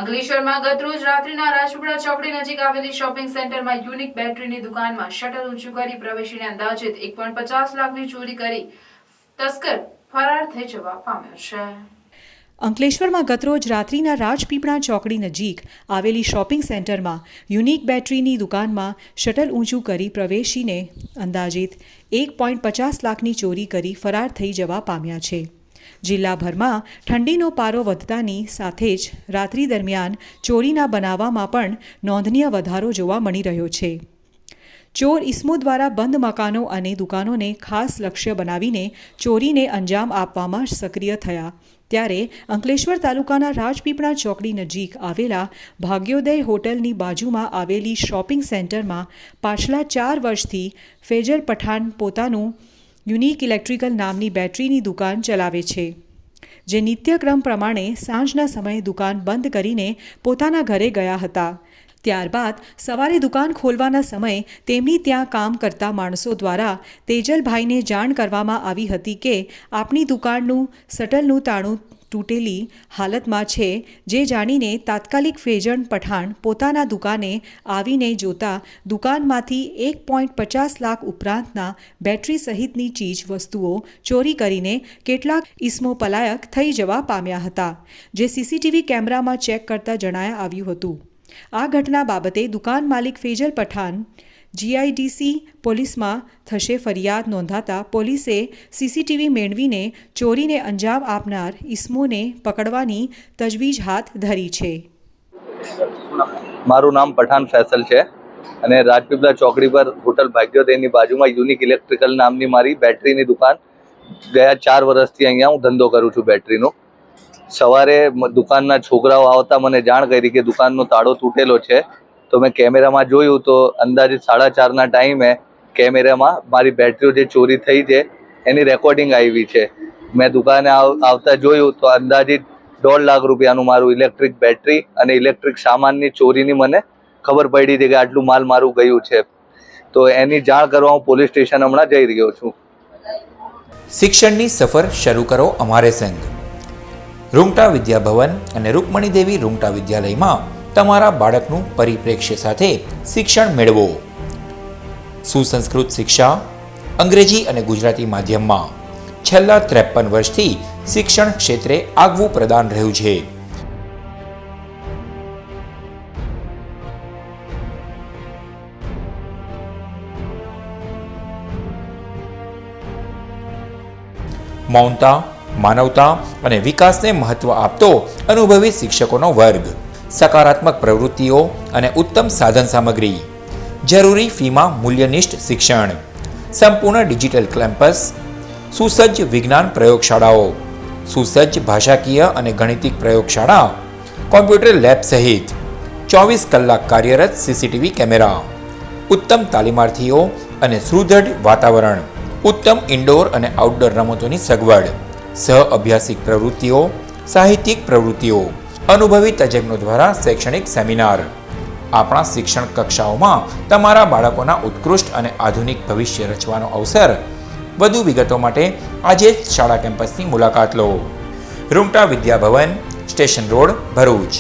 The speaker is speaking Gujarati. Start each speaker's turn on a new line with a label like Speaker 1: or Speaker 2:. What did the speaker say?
Speaker 1: અંકલેશ્વરમાં ગતરોજ રાત્રિના રાજપીપળા ચોકડી નજીક આવેલી શોપિંગ સેન્ટરમાં યુનિક બેટરીની દુકાનમાં શટર ઊંચું કરી પ્રવેશીને અંદાજિત 1.50 લાખની ચોરી કરી તસ્કર ફરાર થઈ જવા પામ્યો છે.
Speaker 2: અંકલેશ્વરમાં ગતરોજ રાત્રિના રાજપીપળા ચોકડી નજીક આવેલી શોપિંગ સેન્ટરમાં યુનિક બેટરીની દુકાનમાં શટર ઊંચું કરી પ્રવેશીને અંદાજિત 1.50 લાખની ચોરી કરી ફરાર થઈ જવા પામ્યા છે. જિલ્લાભરમાં ઠંડીનો પારો વધતાની સાથે જ રાત્રિ દરમિયાન ચોરીના બનાવમાં પણ નોંધનીય વધારો જોવા મળી રહ્યો છે. ચોર ઇસમો દ્વારા બંધ મકાનો અને દુકાનોને ખાસ લક્ષ્ય બનાવીને ચોરીને અંજામ આપવામાં સક્રિય થયા ત્યારે અંકલેશ્વર તાલુકાના રાજપીપળા ચોકડી નજીક આવેલા ભાગ્યોદય હોટલની બાજુમાં આવેલી શોપિંગ સેન્ટરમાં પાછલા 4 વર્ષથી ફેજલ પઠાણ પોતાનું યુનિક ઇલેક્ટ્રિકલ નામની બેટરીની દુકાન ચલાવે છે, જે નિત્યક્રમ પ્રમાણે સાંજના સમયે દુકાન બંધ કરીને પોતાના ઘરે ગયા હતા. ત્યારબાદ સવારે દુકાન ખોલવાના સમયે તેમની ત્યાં કામ કરતા માણસો દ્વારા તેજલભાઈને જાણ કરવામાં આવી હતી કે આપણી દુકાનનું શટરનું તાળું તૂટેલી હાલતમાં છે, જે જાણીને તાત્કાલિક ફેજલ પઠાણ પોતાના દુકાને આવીને જોતા દુકાનમાંથી 1.50 લાખ ઉપરાંતના બેટરી સહિતની ચીજ વસ્તુઓ ચોરી કરીને કેટલાક ઇસમો પલાયક થઈ જવા પામ્યા હતા, જે સીસીટીવી કેમેરામાં ચેક કરતા જણાયા આવ્યું હતું. આ ઘટના બાબતે દુકાન માલિક ફેજલ પઠાણ જીઆઈડીસી પોલીસમાં થશે ફરિયાદ નોંધાતા પોલીસે સીસીટીવી મેળવીને ચોરીને અંજામ આપનાર ઇસમોને પકડવાની તજવીજ હાથ ધરી છે.
Speaker 3: મારું નામ પઠાણ ફૈસલ છે અને રાજપીપળા ચોકડી પર હોટલ ભાગ્યોદયની બાજુમાં યુનિક ઇલેક્ટ્રિકલ નામની મારી બેટરીની દુકાન ગયા 4 વર્ષથી અહીંયા હું ધંધો કરું છું બેટરીનો. સવારે દુકાનના છોકરાઓ આવતા મને જાણ કરી કે દુકાનનો તાળો તૂટેલો છે, તો મેં કેમેરામાં જોયું તો અંદાજિત 4:30ના ટાઈમે કેમેરામાં મારી બેટરીઓ જે ચોરી થઈ છે એની રેકોર્ડિંગ આવી છે. મેં દુકાને આવતા જોયું તો અંદાજિત 1.5 લાખ રૂપિયાનું મારું ઇલેક્ટ્રિક બેટરી અને ઇલેક્ટ્રિક સામાનની ચોરીની મને ખબર પડી હતી કે આટલું માલ મારું ગયું છે, તો એની જાણ કરવા હું પોલીસ સ્ટેશન હમણાં જઈ રહ્યો છું.
Speaker 4: શિક્ષણની સફર શરૂ કરો અમારે સંગ. રૂંગટા વિદ્યાભવન અને રૂકમણી દેવી રૂંગટા વિદ્યાલયમાં તમારા બાળકનું પરિપ્રેક્ષ્ય સાથે શિક્ષણ મેળવો. સુસંસ્કૃત શિક્ષા અંગ્રેજી અને ગુજરાતી માધ્યમમાં છેલ્લા 53 વર્ષથી શિક્ષણ ક્ષેત્રે આગવું પ્રદાન રહ્યું છે. મૌનતા, માનવતા અને વિકાસને મહત્વ આપતો અનુભવી શિક્ષકોનો વર્ગ, સકારાત્મક પ્રવૃત્તિઓ અને ઉત્તમ સાધન સામગ્રી, જરૂરી ફીમાં મૂલ્યનિષ્ઠ શિક્ષણ, સંપૂર્ણ ડિજિટલ કેમ્પસ, સુસજ્જ વિજ્ઞાન પ્રયોગશાળાઓ, સુસજ્જ ભાષાકીય અને ગણિતિક પ્રયોગશાળા, કોમ્પ્યુટર લેબ સહિત 24 કલાક કાર્યરત સીસીટીવી કેમેરા, ઉત્તમ તાલીમાર્થીઓ અને સુદૃઢ વાતાવરણ, ઉત્તમ ઇન્ડોર અને આઉટડોર રમતોની સગવડ, સહ અભ્યાસિક પ્રવૃત્તિઓ, સાહિત્યિક પ્રવૃત્તિઓ, અનુભવી તજજ્ઞો દ્વારા શૈક્ષણિક સેમિનાર. આપણા શિક્ષણ કક્ષાઓમાં તમારા બાળકોના ઉત્કૃષ્ટ અને આધુનિક ભવિષ્ય રચવાનો અવસર. વધુ વિગતો માટે આજે જ શાળા કેમ્પસની મુલાકાત લો. Rungta Vidyabhavan, station road, Bharuch.